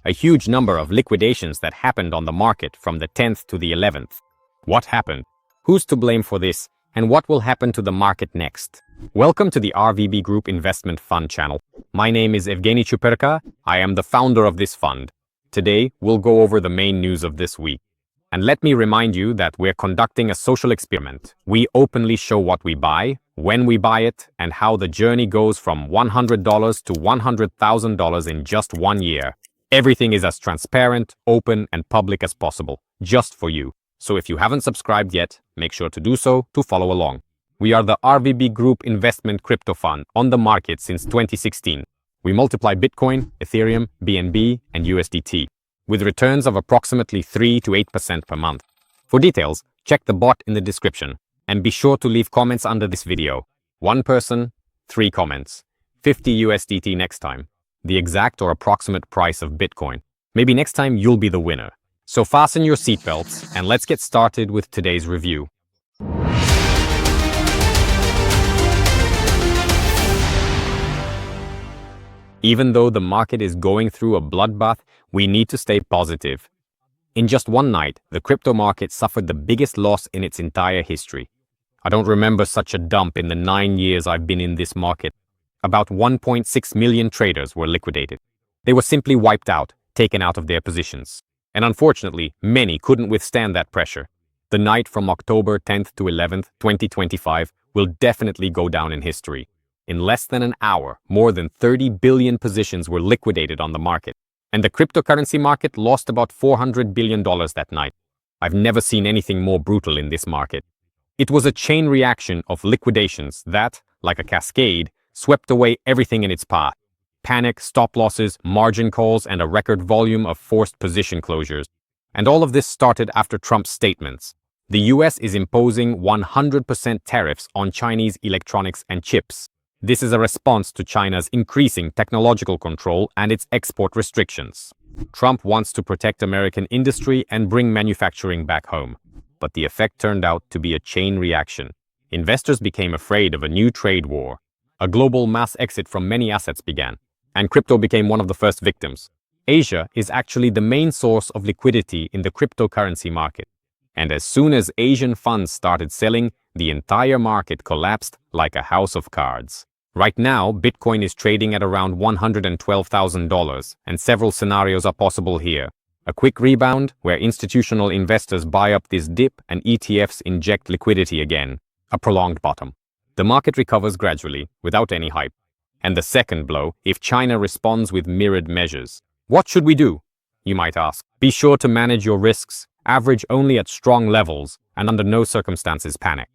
a huge number of liquidations that happened on the market from the 10th to the 11th. What happened? Who's to blame for this? And what will happen to the market next? Welcome to the RVB Group Investment Fund channel. My name is Evgeny Chuperka. I am the founder of this fund. Today, we'll go over the main news of this week. And let me remind you that we're conducting a social experiment. We openly show what we buy, when we buy it, and how the journey goes from $100 to $100,000 in just 1 year. Everything is as transparent, open, and public as possible, just for you. So if you haven't subscribed yet, make sure to do so to follow along. We are the RVB Group Investment Crypto Fund on the market since 2016. We multiply Bitcoin, Ethereum, BNB, and USDT, with returns of approximately 3 to 8% per month. For details, check the bot in the description, and be sure to leave comments under this video. 1 person, 3 comments. 50 USDT next time. The exact or approximate price of Bitcoin. Maybe next time you'll be the winner. So fasten your seatbelts and let's get started with today's review. Even though the market is going through a bloodbath, we need to stay positive. In just one night, the crypto market suffered the biggest loss in its entire history. I don't remember such a dump in the 9 years I've been in this market. About 1.6 million traders were liquidated. They were simply wiped out, taken out of their positions. And unfortunately, many couldn't withstand that pressure. The night from October 10th to 11th, 2025 will definitely go down in history. In less than an hour, more than 30 billion positions were liquidated on the market. And the cryptocurrency market lost about $400 billion that night. I've never seen anything more brutal in this market. It was a chain reaction of liquidations that, like a cascade, swept away everything in its path. Panic, stop losses, margin calls, and a record volume of forced position closures. And all of this started after Trump's statements. The US is imposing 100% tariffs on Chinese electronics and chips. This is a response to China's increasing technological control and its export restrictions. Trump wants to protect American industry and bring manufacturing back home. But the effect turned out to be a chain reaction. Investors became afraid of a new trade war. A global mass exit from many assets began, and crypto became one of the first victims. Asia is actually the main source of liquidity in the cryptocurrency market. And as soon as Asian funds started selling, the entire market collapsed like a house of cards. Right now, Bitcoin is trading at around $112,000, and several scenarios are possible here. A quick rebound, where institutional investors buy up this dip and ETFs inject liquidity again. A prolonged bottom. The market recovers gradually, without any hype. And the second blow, if China responds with mirrored measures. What should we do? You might ask. Be sure to manage your risks, average only at strong levels, and under no circumstances panic.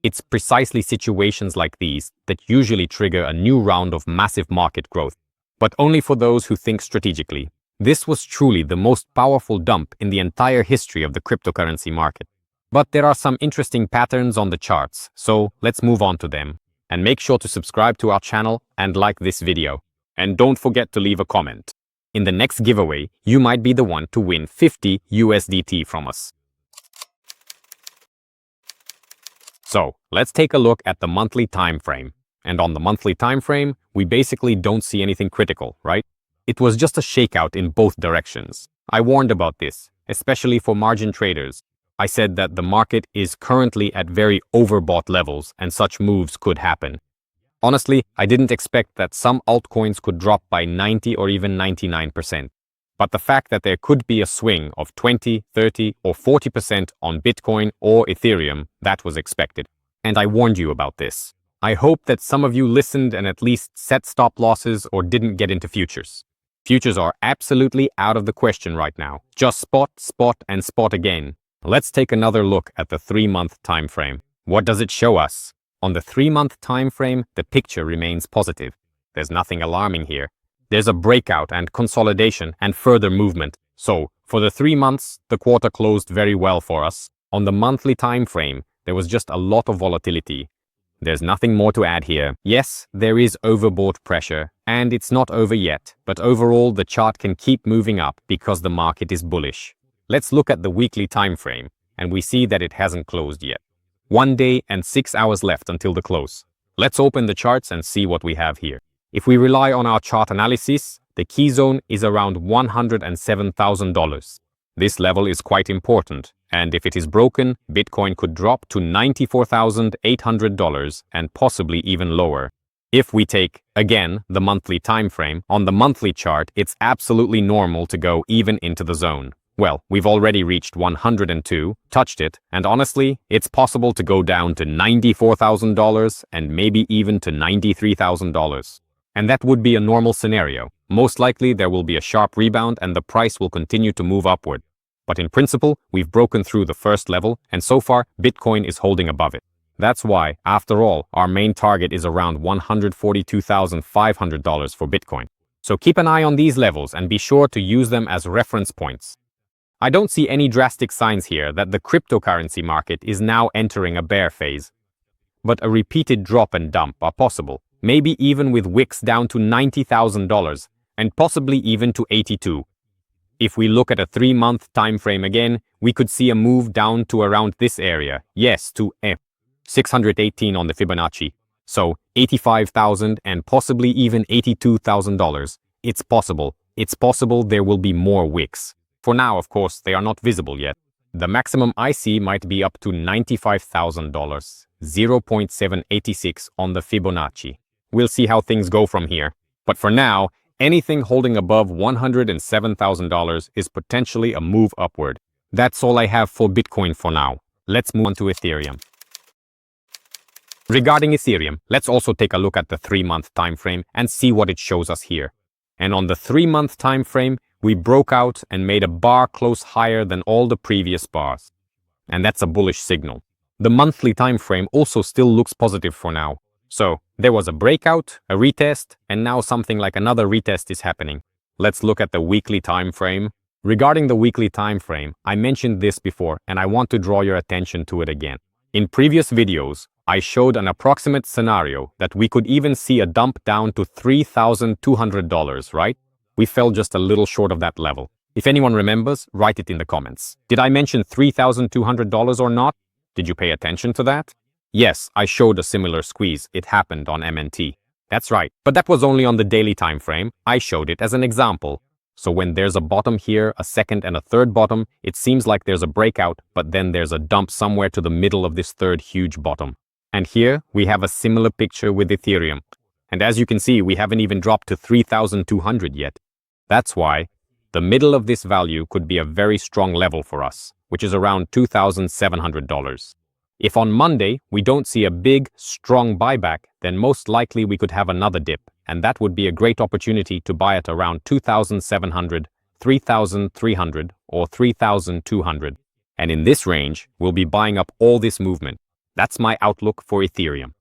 It's precisely situations like these that usually trigger a new round of massive market growth, but only for those who think strategically. This was truly the most powerful dump in the entire history of the cryptocurrency market. But there are some interesting patterns on the charts, so let's move on to them. And make sure to subscribe to our channel and like this video. And don't forget to leave a comment. In the next giveaway, you might be the one to win 50 USDT from us. So, let's take a look at the monthly time frame. And on the monthly time frame, we basically don't see anything critical, right? It was just a shakeout in both directions. I warned about this, especially for margin traders. I said that the market is currently at very overbought levels and such moves could happen. Honestly, I didn't expect that some altcoins could drop by 90 or even 99%. But the fact that there could be a swing of 20, 30 or 40% on Bitcoin or Ethereum, that was expected. And I warned you about this. I hope that some of you listened and at least set stop losses or didn't get into futures. Futures are absolutely out of the question right now. Just spot, and spot again. Let's take another look at the 3-month time frame. What does it show us? On the 3-month time frame, the picture remains positive. There's nothing alarming here. There's a breakout and consolidation and further movement. So, for the 3 months, the quarter closed very well for us. On the monthly time frame, there was just a lot of volatility. There's nothing more to add here. Yes, there is overbought pressure, and it's not over yet, but overall the chart can keep moving up because the market is bullish. Let's look at the weekly time frame, and we see that it hasn't closed yet. 1 day and 6 hours left until the close. Let's open the charts and see what we have here. If we rely on our chart analysis, The key zone is around $107,000. This level is quite important, and if it is broken, Bitcoin could drop to $94,800 and possibly even lower. If we take, again, the monthly time frame, on the monthly chart, it's absolutely normal to go even into the zone. Well, we've already reached 102, touched it, and honestly, it's possible to go down to $94,000 and maybe even to $93,000. And that would be a normal scenario. Most likely there will be a sharp rebound and the price will continue to move upward. But in principle, we've broken through the first level, and so far, Bitcoin is holding above it. That's why, after all, our main target is around $142,500 for Bitcoin. So keep an eye on these levels and be sure to use them as reference points. I don't see any drastic signs here that the cryptocurrency market is now entering a bear phase. But a repeated drop and dump are possible, maybe even with wicks down to $90,000 and possibly even to $82,000. If we look at a 3-month time frame again, we could see a move down to around this area, yes, to 618 on the Fibonacci. So $85,000 and possibly even $82,000. It's possible there will be more wicks. For now, of course, they are not visible yet. The maximum I see might be up to $95,000, 0.786 on the Fibonacci. We'll see how things go from here. But for now, anything holding above $107,000 is potentially a move upward. That's all I have for Bitcoin for now. Let's move on to Ethereum. Regarding Ethereum, let's also take a look at the 3-month time frame and see what it shows us here. And on the 3-month time frame, we broke out and made a bar close higher than all the previous bars. And that's a bullish signal. The monthly time frame also still looks positive for now. So there was a breakout, a retest, and now something like another retest is happening. Let's look at the weekly time frame. Regarding the weekly time frame, I mentioned this before and I want to draw your attention to it again. In previous videos, I showed an approximate scenario that we could even see a dump down to $3,200, right? We fell just a little short of that level. If anyone remembers, write it in the comments. Did I mention $3,200 or not? Did you pay attention to that? Yes, I showed a similar squeeze. It happened on MNT. That's right, but that was only on the daily time frame. I showed it as an example. So when there's a bottom here, a second and a third bottom, it seems like there's a breakout, but then there's a dump somewhere to the middle of this third huge bottom. And here we have a similar picture with Ethereum. And as you can see, we haven't even dropped to 3,200 yet. That's why the middle of this value could be a very strong level for us, which is around $2,700. If on Monday we don't see a big, strong buyback, then most likely we could have another dip, and that would be a great opportunity to buy at around 2,700, 3,300, or 3,200. And in this range, we'll be buying up all this movement. That's my outlook for Ethereum.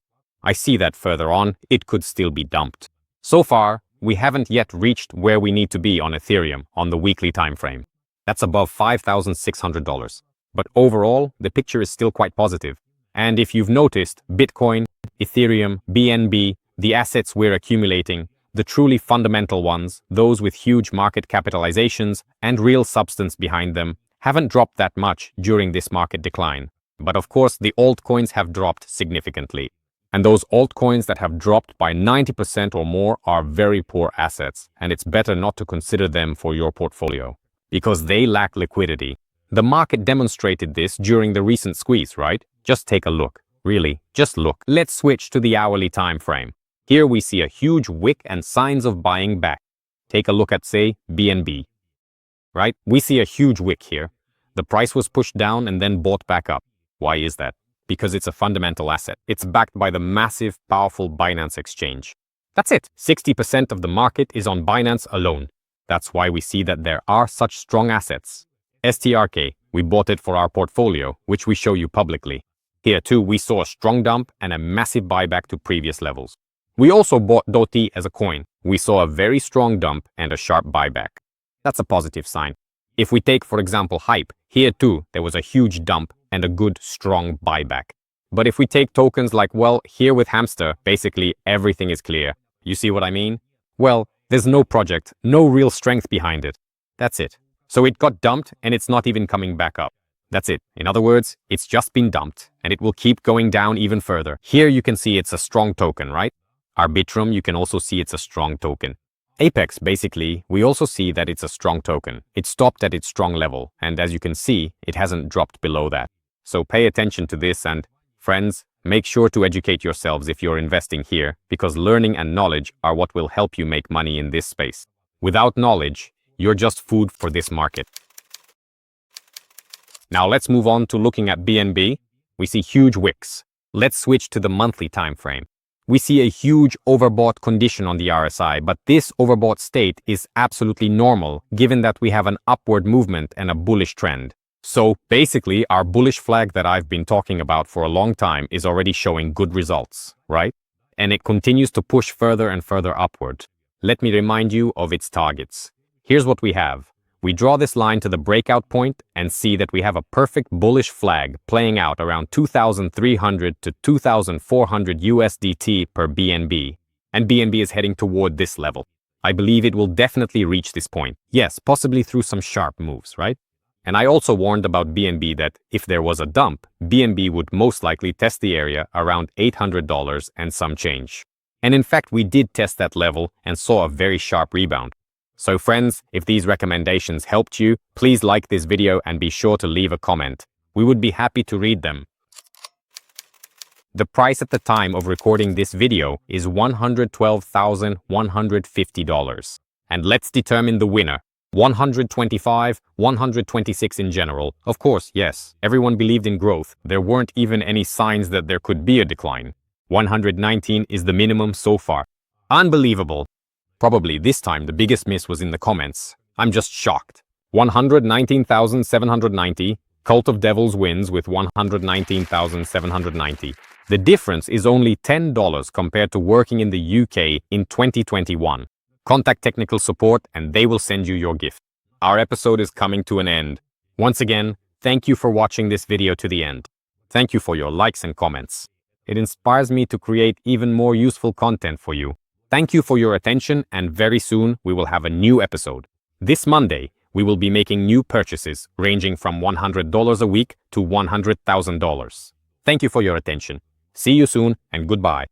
I see that further on, it could still be dumped. So far, we haven't yet reached where we need to be on Ethereum on the weekly time frame. That's above $5,600. But overall, the picture is still quite positive. And if you've noticed, Bitcoin, Ethereum, BNB, the assets we're accumulating, the truly fundamental ones, those with huge market capitalizations and real substance behind them, haven't dropped that much during this market decline. But of course, the altcoins have dropped significantly. And those altcoins that have dropped by 90% or more are very poor assets, and it's better not to consider them for your portfolio, because they lack liquidity. The market demonstrated this during the recent squeeze, right? Just take a look. Really, just look. Let's switch to the hourly time frame. Here we see a huge wick and signs of buying back. Take a look at, say, BNB. Right? We see a huge wick here. The price was pushed down and then bought back up. Why is that? Because it's a fundamental asset. It's backed by the massive, powerful Binance exchange. That's it. 60% of the market is on Binance alone. That's why we see that there are such strong assets. STRK, we bought it for our portfolio, which we show you publicly. Here too, we saw a strong dump and a massive buyback to previous levels. We also bought DOT as a coin. We saw a very strong dump and a sharp buyback. That's a positive sign. If we take, for example, Hype, here too, there was a huge dump and a good, strong buyback. But if we take tokens like, well, here with Hamster, basically everything is clear. You see what I mean? Well, there's no project, no real strength behind it. That's it. So it got dumped and it's not even coming back up. That's it. In other words, it's just been dumped and it will keep going down even further. Here you can see it's a strong token, right? Arbitrum, you can also see it's a strong token. Apex, basically, we also see that it's a strong token. It stopped at its strong level, and as you can see, it hasn't dropped below that. So pay attention to this, and friends, make sure to educate yourselves if you're investing here, because learning and knowledge are what will help you make money in this space. Without knowledge, you're just food for this market. Now let's move on to looking at BNB. We see huge wicks. Let's switch to the monthly time frame. We see a huge overbought condition on the RSI, but this overbought state is absolutely normal given that we have an upward movement and a bullish trend. So basically, our bullish flag that I've been talking about for a long time is already showing good results, right? And it continues to push further and further upward. Let me remind you of its targets. Here's what we have. We draw this line to the breakout point and see that we have a perfect bullish flag playing out around 2,300 to 2,400 USDT per BNB. And BNB is heading toward this level. I believe it will definitely reach this point. Yes, possibly through some sharp moves, right? And I also warned about BNB that if there was a dump, BNB would most likely test the area around $800 and some change. And in fact, we did test that level and saw a very sharp rebound. So friends, if these recommendations helped you, please like this video and be sure to leave a comment. We would be happy to read them. The price at the time of recording this video is $112,150. And let's determine the winner. 125, 126 in general. Of course, yes, everyone believed in growth. There weren't even any signs that there could be a decline. 119 is the minimum so far. Unbelievable. Probably this time the biggest miss was in the comments. I'm just shocked. 119,790. Cult of Devils wins with 119,790. The difference is only $10 compared to working in the UK in 2021. Contact technical support and they will send you your gift. Our episode is coming to an end. Once again, thank you for watching this video to the end. Thank you for your likes and comments. It inspires me to create even more useful content for you. Thank you for your attention, and very soon we will have a new episode. This Monday, we will be making new purchases ranging from $100 a week to $100,000. Thank you for your attention. See you soon and goodbye.